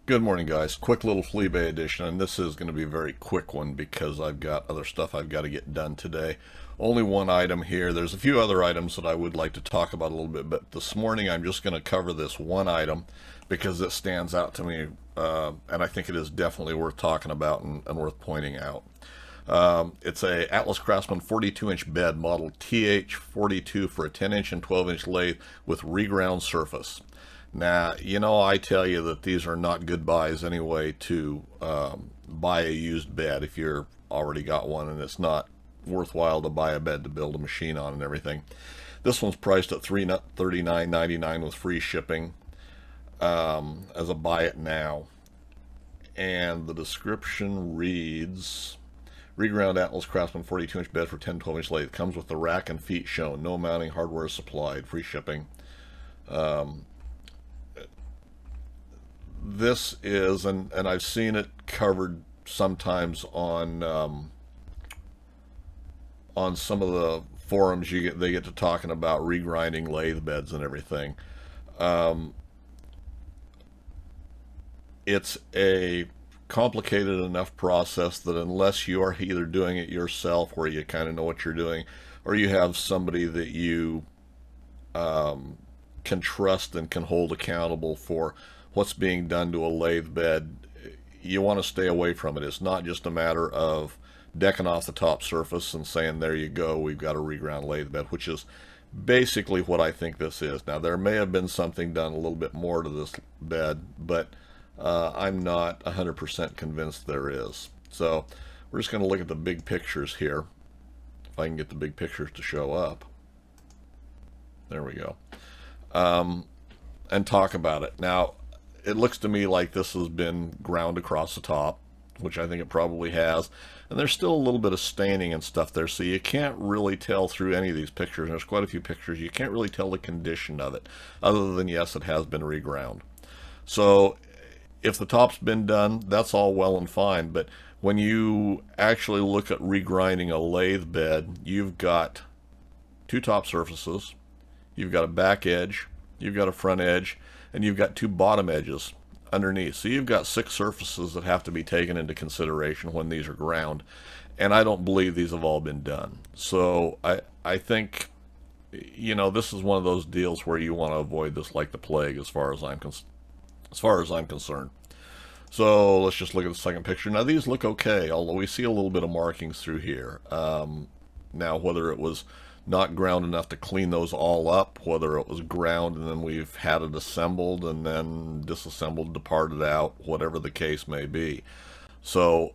Good morning, guys. Quick little Fleabay edition, and this is going to be a very quick one because I've got other stuff I've got to get done today. Only one item here. There's a few other items that I would like to talk about a little bit, but this morning I'm just going to cover this one item because it stands out to me, and I think it is definitely worth talking about and worth pointing out. It's a Atlas Craftsman 42-inch bed model TH42 for a 10-inch and 12-inch lathe with reground surface. Now, I tell you that these are not good buys anyway to buy a used bed if you're already got one, and it's not worthwhile to buy a bed to build a machine on and everything. This one's priced at $339.99 with free shipping as a buy it now. And the description reads, reground Atlas Craftsman 42-inch bed for 10-12-inch lathe. Comes with the rack and feet shown. No mounting hardware supplied. Free shipping. This is, and I've seen it covered sometimes on some of the forums. They get to talking about regrinding lathe beds and everything. It's a complicated enough process that unless you are either doing it yourself, where you kind of know what you're doing, or you have somebody that you can trust and can hold accountable for what's being done to a lathe bed, you want to stay away from it. It's not just a matter of decking off the top surface and saying, there you go, we've got a reground lathe bed, which is basically what I think this is. Now, there may have been something done a little bit more to this bed, but I'm not 100% convinced there is. So we're just going to look at the big pictures here. If I can get the big pictures to show up. There we go. And talk about it. Now, it looks to me like this has been ground across the top, which I think it probably has. And there's still a little bit of staining and stuff there, so you can't really tell through any of these pictures. And there's quite a few pictures. You can't really tell the condition of it, other than, yes, it has been reground. So if the top's been done, that's all well and fine. But when you actually look at regrinding a lathe bed, you've got two top surfaces, you've got a back edge, you've got a front edge, and you've got two bottom edges underneath. So you've got 6 surfaces that have to be taken into consideration when these are ground. And I don't believe these have all been done. So I think, this is one of those deals where you want to avoid this like the plague as far as I'm concerned. So let's just look at the second picture. Now these look okay, although we see a little bit of markings through here. Now whether it was not ground enough to clean those all up, whether it was ground and then we've had it assembled and then disassembled, departed out, whatever the case may be. So,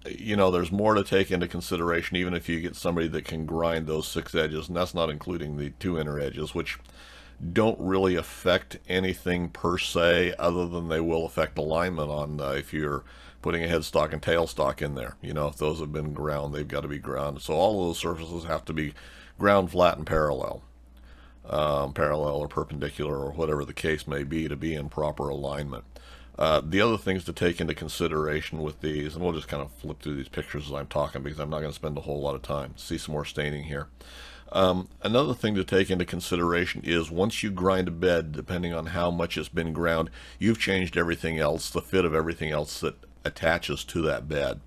there's more to take into consideration, even if you get somebody that can grind those 6 edges, and that's not including the 2 inner edges, which don't really affect anything per se, other than they will affect alignment on if you're putting a headstock and tailstock in there. If those have been ground, they've got to be ground. So all of those surfaces have to be ground, flat, and parallel. Parallel or perpendicular or whatever the case may be to be in proper alignment. The other things to take into consideration with these, and we'll just kind of flip through these pictures as I'm talking because I'm not going to spend a whole lot of time. See some more staining here. Another thing to take into consideration is once you grind a bed, depending on how much it's been ground, you've changed everything else, the fit of everything else that attaches to that bed.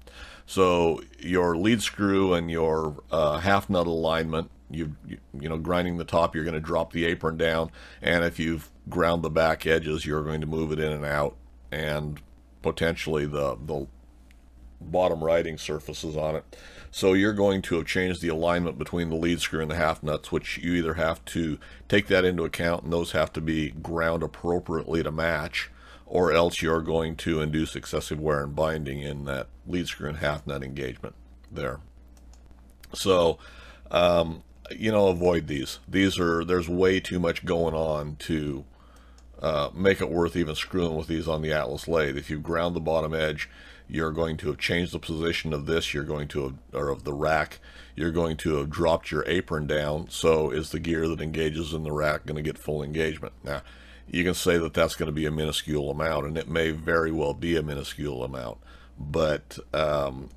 So your lead screw and your half nut alignment, grinding the top, you're going to drop the apron down, and if you've ground the back edges, you're going to move it in and out, and potentially the bottom riding surfaces on it. So you're going to have changed the alignment between the lead screw and the half nuts, which you either have to take that into account, and those have to be ground appropriately to match, or else you're going to induce excessive wear and binding in that lead screw and half nut engagement there. So, avoid these. There's way too much going on to make it worth even screwing with these on the Atlas lathe. If you ground the bottom edge, you're going to have changed the position of this, or of the rack, you're going to have dropped your apron down, so is the gear that engages in the rack going to get full engagement. Now, you can say that that's going to be a minuscule amount, and it may very well be a minuscule amount, but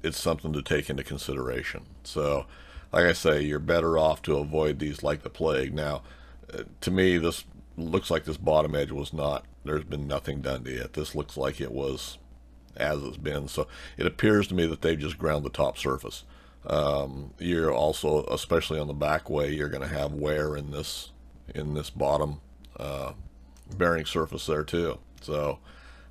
it's something to take into consideration. So, like I say, you're better off to avoid these like the plague. Now, to me, this looks like this bottom edge was not There's been nothing done to it. This looks like it was as it's been. So it appears to me that they've just ground the top surface. You're also, especially on the back way, you're going to have wear in this bottom bearing surface there too. So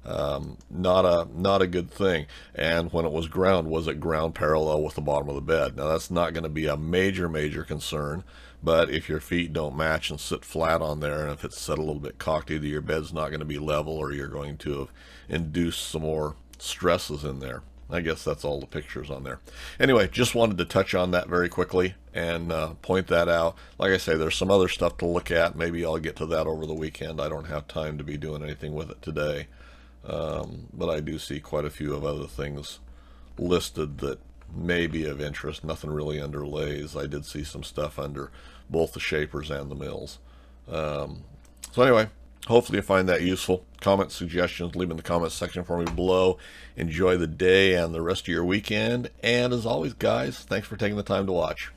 not a good thing. And when it was it ground parallel with the bottom of the bed? Now that's not going to be a major concern, but if your feet don't match and sit flat on there, and if it's set a little bit cocked, either your bed's not going to be level or you're going to have induced some more stresses in there. I guess that's all the pictures on there. Anyway, just wanted to touch on that very quickly and point that out. Like I say, there's some other stuff to look at. Maybe I'll get to that over the weekend. I don't have time to be doing anything with it today. But I do see quite a few of other things listed that may be of interest. Nothing really under lathes. I did see some stuff under both the shapers and the mills. So anyway, hopefully you find that useful. Comments, suggestions, leave in the comments section for me below. Enjoy the day and the rest of your weekend. And as always, guys, thanks for taking the time to watch.